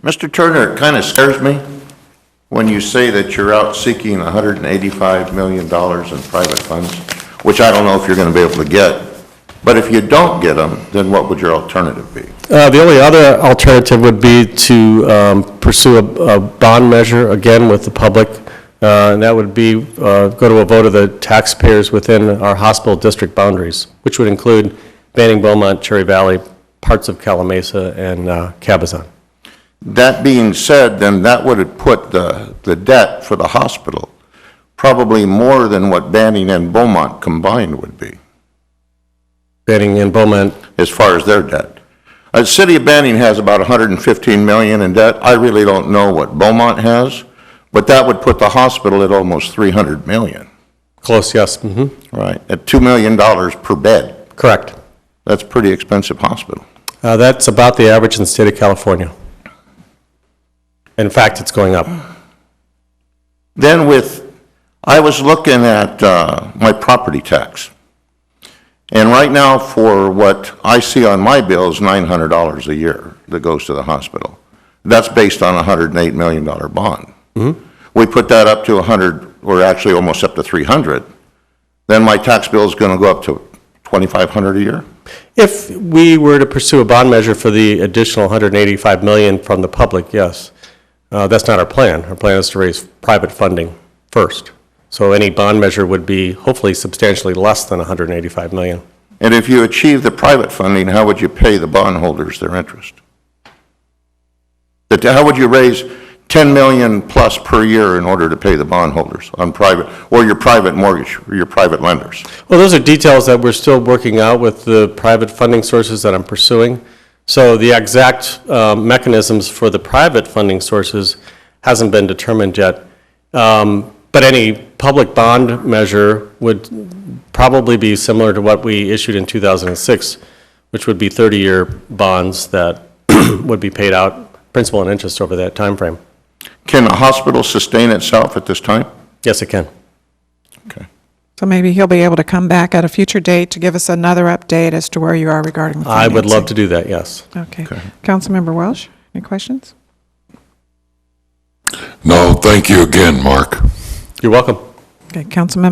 Mr. Turner, it kind of scares me when you say that you're out seeking $185 million in private funds, which I don't know if you're going to be able to get. But if you don't get them, then what would your alternative be? The only other alternative would be to pursue a bond measure, again, with the public, and that would be go to a vote of the taxpayers within our hospital district boundaries, which would include Banning, Beaumont, Cherry Valley, parts of Calamasa, and Cabazon. That being said, then that would have put the debt for the hospital probably more than what Banning and Beaumont combined would be. Banning and Beaumont. As far as their debt. The city of Banning has about 115 million in debt. I really don't know what Beaumont has, but that would put the hospital at almost 300 million. Close, yes. Mm-hmm. Right, at $2 million per bed. Correct. That's a pretty expensive hospital. That's about the average in the state of California. In fact, it's going up. Then I was looking at my property tax. And right now, for what I see on my bill is $900 a year that goes to the hospital. That's based on a $108 million bond. Mm-hmm. We put that up to 100, or actually almost up to 300. Then my tax bill is going to go up to $2,500 a year. If we were to pursue a bond measure for the additional $185 million from the public, yes. That's not our plan. Our plan is to raise private funding first. So any bond measure would be hopefully substantially less than $185 million. And if you achieve the private funding, how would you pay the bondholders their interest? How would you raise $10 million plus per year in order to pay the bondholders on private, or your private mortgage, or your private lenders? Well, those are details that we're still working out with the private funding sources that I'm pursuing. So the exact mechanisms for the private funding sources hasn't been determined yet. But any public bond measure would probably be similar to what we issued in 2006, which would be 30-year bonds that would be paid out principal and interest over that time frame. Can the hospital sustain itself at this time? Yes, it can. Okay. So maybe he'll be able to come back at a future date to give us another update as to where you are regarding the I financing. would love to do that, yes. Okay. Councilmember Welsh, any questions? No, thank you again, Mark. You're welcome. Okay, Councilmember